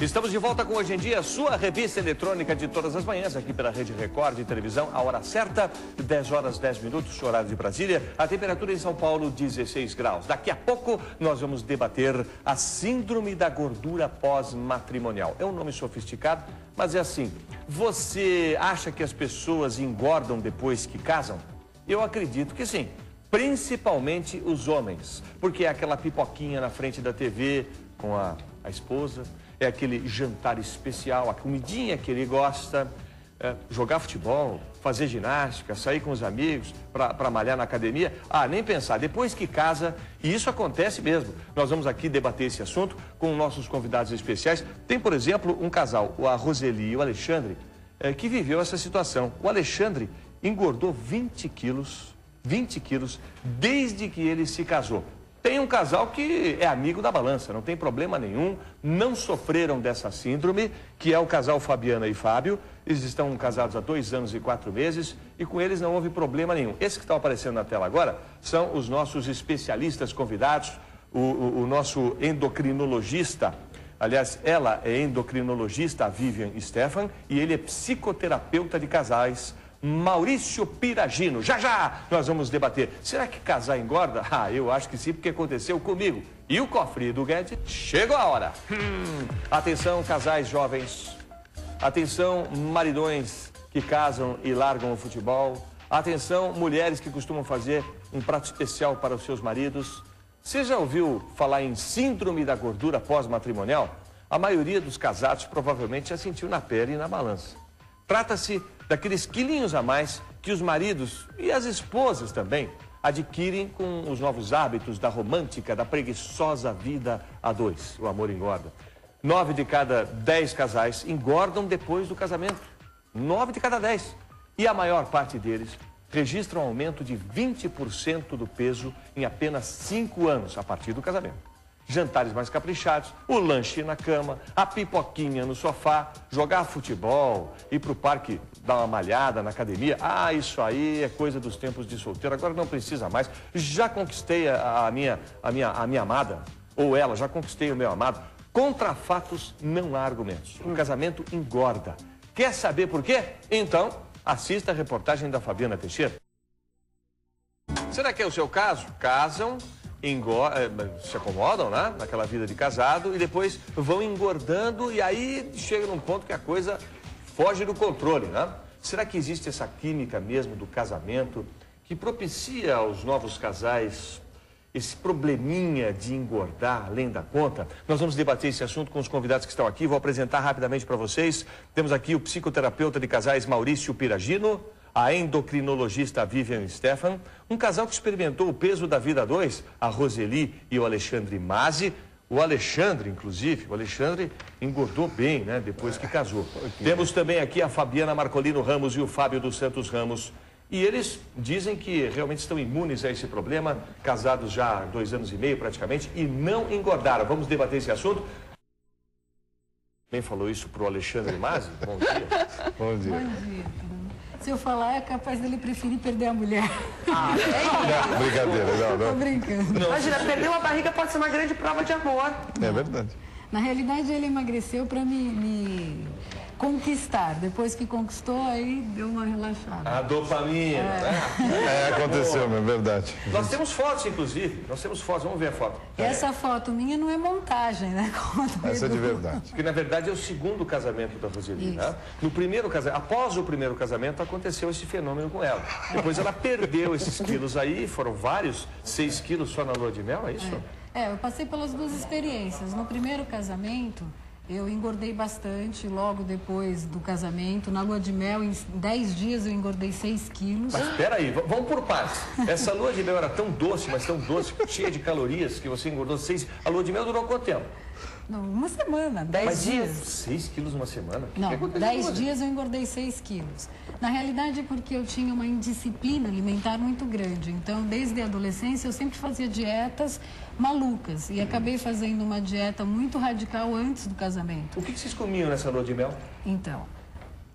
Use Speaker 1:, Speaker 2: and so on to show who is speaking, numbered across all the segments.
Speaker 1: Estamos de volta com Hoje em Dia, sua revista eletrônica de todas as manhãs, aqui pela Rede Record de televisão, a hora certa, 10 horas 10 minutos, horário de Brasília, a temperatura em São Paulo, 16 graus. Daqui a pouco nós vamos debater a síndrome da gordura pós-matrimonial. É um nome sofisticado, mas é assim, você acha que as pessoas engordam depois que casam? Eu acredito que sim, principalmente os homens, porque é aquela pipoquinha na frente da TV com a esposa, é aquele jantar especial, a comidinha que ele gosta, jogar futebol, fazer ginástica, sair com os amigos para malhar na academia. Ah, nem pensar, depois que casa, e isso acontece mesmo. Nós vamos aqui debater esse assunto com nossos convidados especiais. Tem, por exemplo, um casal, a Roseli e o Alexandre, que viveu essa situação. O Alexandre engordou 20 quilos desde que ele se casou. Tem um casal que é amigo da balança, não tem problema nenhum, não sofreram dessa síndrome, que é o casal Fabiana e Fábio. Eles estão casados há 2 anos e 4 meses e com eles não houve problema nenhum. Esses que estão aparecendo na tela agora são os nossos especialistas convidados, o nosso endocrinologista, aliás, ela é endocrinologista, a Vivian Stefan, e ele é psicoterapeuta de casais, Maurício Piragino. Já nós vamos debater. Será que casar engorda? Ah, eu acho que sim, porque aconteceu comigo. E o cofre do Guedes, chegou a hora. Atenção, casais jovens. Atenção, maridões que casam e largam o futebol. Atenção, mulheres que costumam fazer um prato especial para os seus maridos. Você já ouviu falar em síndrome da gordura pós-matrimonial? A maioria dos casados provavelmente já sentiu na pele e na balança. Trata-se daqueles quilinhos a mais que os maridos e as esposas também adquirem com os novos hábitos da romântica, da preguiçosa vida a dois. O amor engorda. 9 de cada 10 casais engordam depois do casamento. 9 de cada 10. E a maior parte deles registram um aumento de 20% do peso em apenas 5 anos a partir do casamento. Jantares mais caprichados, o lanche na cama, a pipoquinha no sofá, jogar futebol, ir para o parque dar uma malhada na academia. Ah, isso aí é coisa dos tempos de solteiro, agora não precisa mais. Já conquistei a minha amada, ou ela, já conquistei o meu amado. Contra fatos não há argumentos. O casamento engorda. Quer saber por quê? Então, assista a reportagem da Fabiana Teixeira. Será que é o seu caso? Casam, se acomodam, né? Naquela vida de casado e depois vão engordando e aí chega num ponto que a coisa foge do controle, né? Será que existe essa química mesmo do casamento que propicia aos novos casais esse probleminha de engordar além da conta? Nós vamos debater esse assunto com os convidados que estão aqui. Vou apresentar rapidamente para vocês. Temos aqui o psicoterapeuta de casais Maurício Piragino, a endocrinologista Vivian Stefan, um casal que experimentou o peso da vida a dois, a Roseli e o Alexandre Mazzi. O Alexandre, inclusive, engordou bem, né, depois que casou. Temos também aqui a Fabiana Marcolino Ramos e o Fábio dos Santos Ramos. E eles dizem que realmente estão imunes a esse problema, casados já há 2 anos e meio praticamente, e não engordaram. Vamos debater esse assunto. Quem falou isso para o Alexandre Mazzi? Bom dia.
Speaker 2: Bom dia. Bom dia. Se eu falar, é capaz dele preferir perder a mulher.
Speaker 3: Ah,
Speaker 2: não,
Speaker 3: brincadeira,
Speaker 2: não. Tô brincando.
Speaker 3: Não. Imagina, perder uma barriga pode ser uma grande prova de amor.
Speaker 4: É verdade.
Speaker 2: Na realidade, ele emagreceu para me conquistar. Depois que conquistou, aí deu uma relaxada.
Speaker 1: A dopamina, né?
Speaker 4: Aconteceu, é verdade.
Speaker 1: Nós temos fotos, inclusive. Nós temos fotos, vamos ver a foto.
Speaker 2: Essa foto minha não é montagem, né?
Speaker 4: Essa é de verdade.
Speaker 1: Porque, na verdade, é o segundo casamento da Roseli, né? No primeiro casamento, após o primeiro casamento, aconteceu esse fenômeno com ela. Depois ela perdeu esses quilos aí, foram vários, 6 quilos só na lua de mel, é isso?
Speaker 2: Eu passei pelas 2 experiências. No primeiro casamento, eu engordei bastante logo depois do casamento. Na lua de mel, em 10 dias, eu engordei 6 quilos.
Speaker 1: Mas espera aí, vamos por partes. Essa lua de mel era tão doce, mas tão doce, cheia de calorias, que você engordou 6. A lua de mel durou quanto tempo?
Speaker 2: Não, uma semana, 10 dias.
Speaker 1: 6 quilos uma semana?
Speaker 2: Não, 10 dias eu engordei 6 quilos. Na realidade é porque eu tinha uma indisciplina alimentar muito grande. Então, desde a adolescência, eu sempre fazia dietas malucas. E acabei fazendo uma dieta muito radical antes do casamento.
Speaker 1: O que vocês comiam nessa lua de mel?
Speaker 2: Então,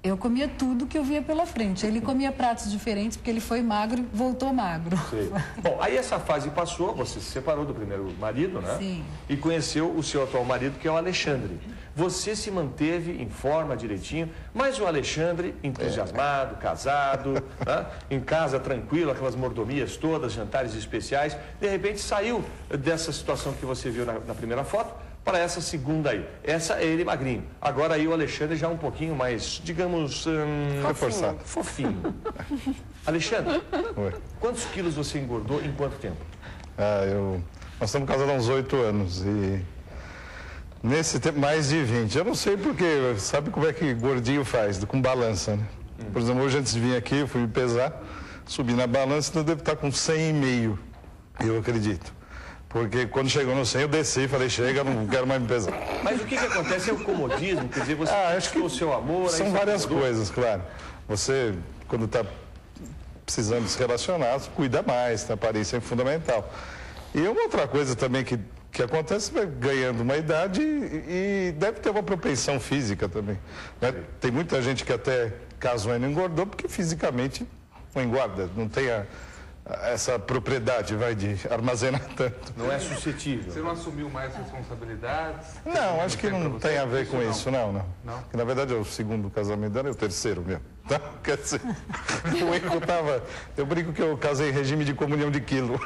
Speaker 2: Eu comia tudo que eu via pela frente. Ele comia pratos diferentes porque ele foi magro e voltou magro.
Speaker 1: Sim. Bom, aí essa fase passou, você se separou do primeiro marido, né?
Speaker 2: Sim.
Speaker 1: E conheceu o seu atual marido, que é o Alexandre. Você se manteve em forma direitinho, mas o Alexandre entusiasmado, casado, né? Em casa tranquilo, aquelas mordomias todas, jantares especiais, de repente saiu dessa situação que você viu na primeira foto para essa segunda aí. Essa é ele magrinho. Agora aí o Alexandre já um pouquinho mais, digamos...
Speaker 4: reforçado.
Speaker 1: Fofinho. Alexandre,
Speaker 4: Oi.
Speaker 1: quantos quilos você engordou em quanto tempo?
Speaker 4: Nós estamos casados há uns 8 anos e nesse tempo mais de 20. Eu não sei porque, sabe como é que gordinho faz? Com balança, né? Por exemplo, hoje antes de vir aqui, eu fui me pesar, subi na balança, então eu devo estar com 100,5, eu acredito. Porque quando chegou no 100, eu desci e falei, chega, não quero mais me pesar.
Speaker 1: Mas o que acontece é o comodismo, quer dizer, você
Speaker 4: acho que
Speaker 1: o seu amor...
Speaker 4: São várias coisas, claro. Você, quando está precisando se relacionar, cuida mais, a aparência é fundamental. E uma outra coisa também que acontece, vai ganhando uma idade e deve ter uma propensão física também, né? Tem muita gente que até casou e não engordou porque fisicamente não engorda, não tem essa propriedade, de armazenar tanto.
Speaker 1: Não é suscetível.
Speaker 5: Você não assumiu mais responsabilidades?
Speaker 4: Não, acho que não tem a ver com isso, não.
Speaker 5: Não?
Speaker 4: Que na verdade é o segundo casamento dela, é o terceiro mesmo. Tá? Quer dizer, o erro tava... Eu brinco que eu casei em regime de comunhão de quilo.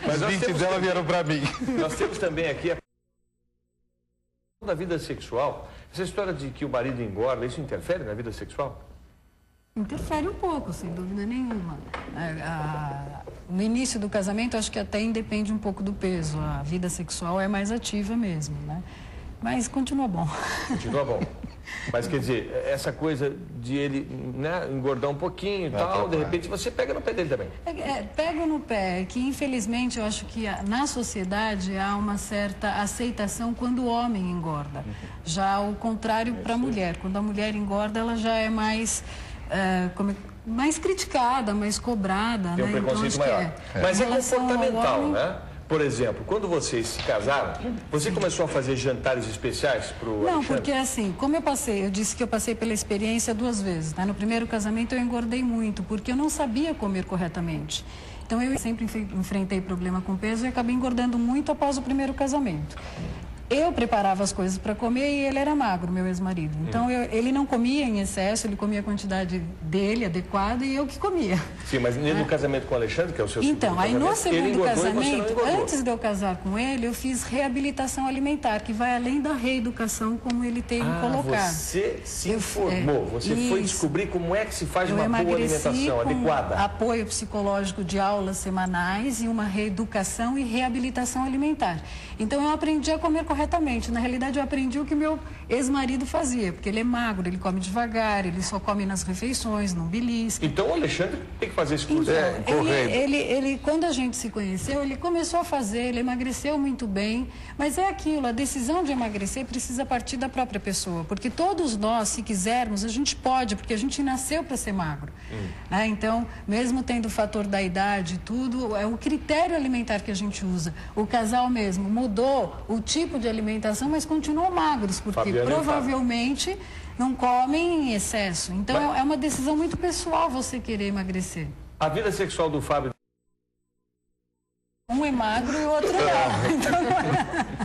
Speaker 4: Mas 20 dela vieram para mim.
Speaker 1: Nós temos também aqui da vida sexual. Essa história de que o marido engorda, isso interfere na vida sexual?
Speaker 2: Interfere um pouco, sem dúvida nenhuma. No início do casamento, acho que até independe um pouco do peso. A vida sexual é mais ativa mesmo, né? Mas continua bom.
Speaker 1: Continua bom. Mas quer dizer, essa coisa de ele, né, engordar um pouquinho e tal, de repente você pega no pé dele também.
Speaker 2: Pega no pé, que infelizmente eu acho que na sociedade há uma certa aceitação quando o homem engorda. Já o contrário para a mulher. Quando a mulher engorda, ela já é mais... mais criticada, mais cobrada,
Speaker 1: tem um preconceito
Speaker 2: então,
Speaker 1: maior. Mas é comportamental,
Speaker 2: homem...
Speaker 1: né? Por exemplo, quando vocês se casaram, você começou a fazer jantares especiais para o Alexandre?
Speaker 2: Não, porque assim, como eu disse que eu passei pela experiência 2 vezes, né? No primeiro casamento eu engordei muito, porque eu não sabia comer corretamente. Então eu sempre enfrentei problema com peso e acabei engordando muito após o primeiro casamento. Eu preparava as coisas para comer e ele era magro, meu ex-marido. Então, ele não comia em excesso, ele comia a quantidade dele adequada e eu que comia.
Speaker 1: Sim, mas no casamento com o Alexandre, que é o seu
Speaker 2: Então, aí no segundo casamento,
Speaker 1: engordou.
Speaker 2: antes de eu casar com ele, eu fiz reabilitação alimentar, que vai além da reeducação, como ele tem colocado.
Speaker 1: Você se informou, você foi descobrir como é que se faz uma boa alimentação adequada.
Speaker 2: Apoio psicológico de aulas semanais e uma reeducação e reabilitação alimentar. Então, eu aprendi a comer corretamente. Na realidade, eu aprendi o que meu ex-marido fazia, porque ele é magro, ele come devagar, ele só come nas refeições, não belisca.
Speaker 1: Então, o Alexandre tem que fazer esse curso.
Speaker 2: Ele, quando a gente se conheceu, ele começou a fazer, ele emagreceu muito bem, mas é aquilo, a decisão de emagrecer precisa partir da própria pessoa, porque todos nós, se quisermos, a gente pode, porque a gente nasceu para ser magro. Né? Então, mesmo tendo o fator da idade e tudo, é o critério alimentar que a gente usa. O casal mesmo mudou o tipo de alimentação, mas continuam magros, porque
Speaker 1: Fabiana
Speaker 2: provavelmente não comem em excesso. Então, é uma decisão muito pessoal você querer emagrecer.
Speaker 1: A vida sexual do Fábio...
Speaker 2: Um é magro e o outro não. Então,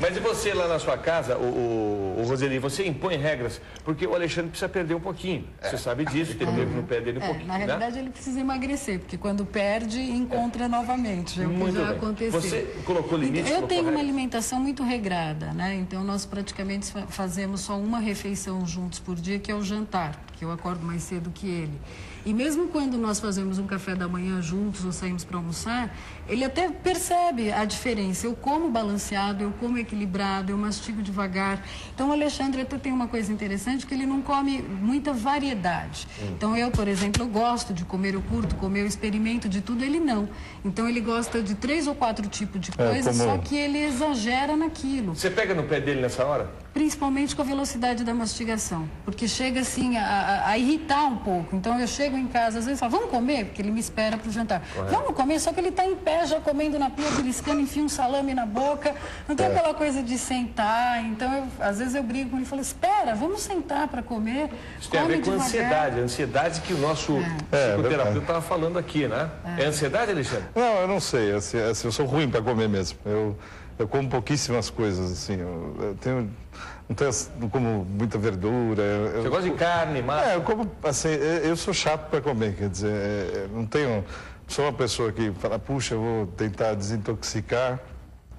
Speaker 1: Mas e você lá na sua casa, o Roseli, você impõe regras? Porque o Alexandre precisa perder um pouquinho. Você sabe disso, tem pego no pé dele um pouquinho.
Speaker 2: Na realidade, ele precisa emagrecer, porque quando perde, encontra novamente. Já
Speaker 1: Muito bem.
Speaker 2: aconteceu.
Speaker 1: Você colocou limites?
Speaker 2: Eu tenho uma alimentação muito regrada, né? Então, nós praticamente fazemos só uma refeição juntos por dia, que é o jantar, que eu acordo mais cedo que ele. E mesmo quando nós fazemos um café da manhã juntos ou saímos para almoçar, ele até percebe a diferença. Eu como balanceado, eu como equilibrado, eu mastigo devagar. Então, o Alexandre até tem uma coisa interessante, que ele não come muita variedade. Então, eu, por exemplo, eu gosto de comer, eu curto comer, eu experimento de tudo, ele não. Então, ele gosta de 3 ou 4 tipos de coisa, só que ele exagera naquilo.
Speaker 1: Você pega no pé dele nessa hora?
Speaker 2: Principalmente com a velocidade da mastigação, porque chega assim a irritar um pouco. Então, eu chego chego em casa, às vezes falo, vamos comer? Porque ele me espera para o jantar. Vamos comer, só que ele está em pé, já comendo na pia, beliscando, enfia um salame na boca. Não tem aquela coisa de sentar. Então, às vezes eu brigo com ele e falo, espera, vamos sentar para comer.
Speaker 1: Isso tem a ver com ansiedade. A ansiedade que o nosso psicoterapeuta estava falando aqui, né? É ansiedade, Alexandre?
Speaker 4: Não, eu não sei. Assim, eu sou ruim para comer mesmo. Eu como pouquíssimas coisas, assim. Não como muita verdura.
Speaker 1: Você gosta de carne, massa?
Speaker 4: Eu como, assim, eu sou chato para comer, quer dizer, não tenho... Sou uma pessoa que fala, puxa, eu vou tentar desintoxicar,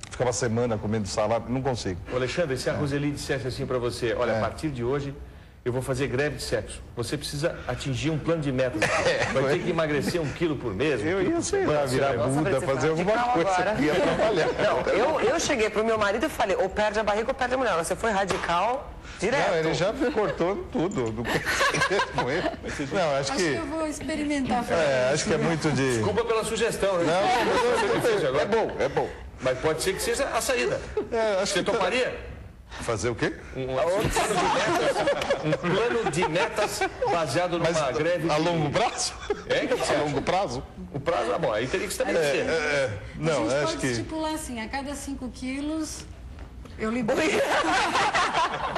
Speaker 4: ficar uma semana comendo salada, não consigo.
Speaker 1: Ô Alexandre, se a Roseli dissesse assim para você, olha, a partir de hoje eu vou fazer greve de sexo, você precisa atingir um plano de metas, vai ter que emagrecer 1 quilo por mês.
Speaker 4: Eu ia, sei lá, virar Buda, fazer alguma coisa
Speaker 3: agora.
Speaker 4: que ia atrapalhar.
Speaker 3: Não, eu cheguei pro meu marido e falei, ou perde a barriga ou perde a mulher. Você foi radical direto.
Speaker 4: Não, ele já cortou tudo. Não, acho
Speaker 2: Acho que
Speaker 4: que...
Speaker 2: eu vou experimentar.
Speaker 4: acho que é muito de...
Speaker 1: Desculpa pela sugestão, né?
Speaker 4: Não, é bom.
Speaker 1: Mas pode ser que seja a saída.
Speaker 4: Acho
Speaker 1: Você
Speaker 4: que
Speaker 1: toparia?
Speaker 4: Fazer o quê?
Speaker 1: Um plano de metas baseado numa greve.
Speaker 4: A longo prazo?
Speaker 1: É? Que você
Speaker 4: A
Speaker 1: acha?
Speaker 4: longo prazo?
Speaker 1: O prazo é bom, aí teria que estabelecer.
Speaker 4: Não,
Speaker 2: a gente
Speaker 4: acho
Speaker 2: pode
Speaker 4: que...
Speaker 2: estipular assim, a cada 5 quilos eu libero.
Speaker 1: Ele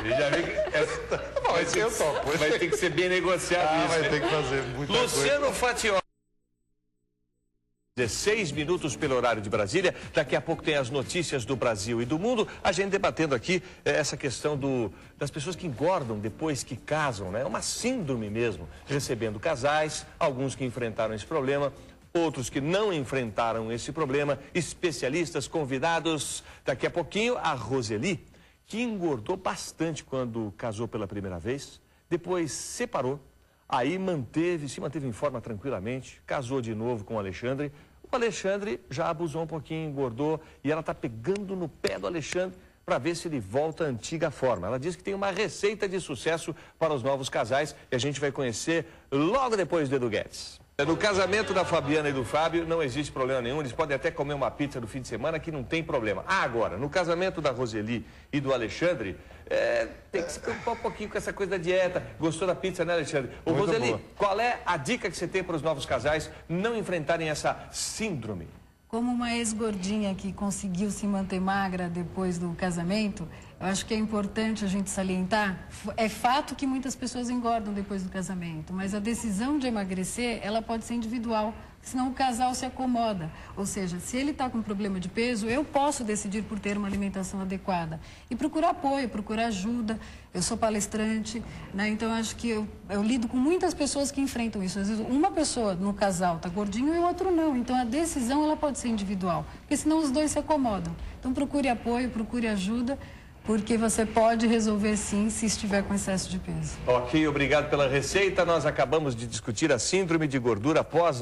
Speaker 1: já vê que
Speaker 4: eu topo.
Speaker 1: vai ter que ser bem negociado isso.
Speaker 4: Vai
Speaker 1: né?
Speaker 4: ter que fazer muita coisa.
Speaker 1: Luciano Fatioli. 16 minutos pelo horário de Brasília. Daqui a pouco tem as notícias do Brasil e do mundo. A gente debatendo aqui essa questão das pessoas que engordam depois que casam, né? É uma síndrome mesmo. Recebendo casais, alguns que enfrentaram esse problema, outros que não enfrentaram esse problema. Especialistas convidados. Daqui a pouquinho, a Roseli, que engordou bastante quando casou pela primeira vez, depois separou. Aí se manteve em forma tranquilamente, casou de novo com o Alexandre. O Alexandre já abusou um pouquinho, engordou, e ela está pegando no pé do Alexandre para ver se ele volta à antiga forma. Ela diz que tem uma receita de sucesso para os novos casais e a gente vai conhecer logo depois do Edu Guedes. No casamento da Fabiana e do Fábio não existe problema nenhum, eles podem até comer uma pizza no fim de semana que não tem problema. Agora, no casamento da Roseli e do Alexandre, tem que se preocupar um pouquinho com essa coisa da dieta. Gostou da pizza, né, Alexandre? Ô, Roseli, qual é a dica que você tem para os novos casais não enfrentarem essa síndrome?
Speaker 2: Como uma ex-gordinha que conseguiu se manter magra depois do casamento, eu acho que é importante a gente salientar. É fato que muitas pessoas engordam depois do casamento, mas a decisão de emagrecer, ela pode ser individual, senão o casal se acomoda. Ou seja, se ele está com problema de peso, eu posso decidir por ter uma alimentação adequada. E procurar apoio, procurar ajuda. Eu sou palestrante, né? Então acho que eu lido com muitas pessoas que enfrentam isso. Às vezes uma pessoa no casal está gordinho e o outro não. Então a decisão ela pode ser individual, porque senão os dois se acomodam. Então procure apoio, procure ajuda, porque você pode resolver sim se estiver com excesso de peso.
Speaker 1: Ok, obrigado pela receita. Nós acabamos de discutir a síndrome de gordura pós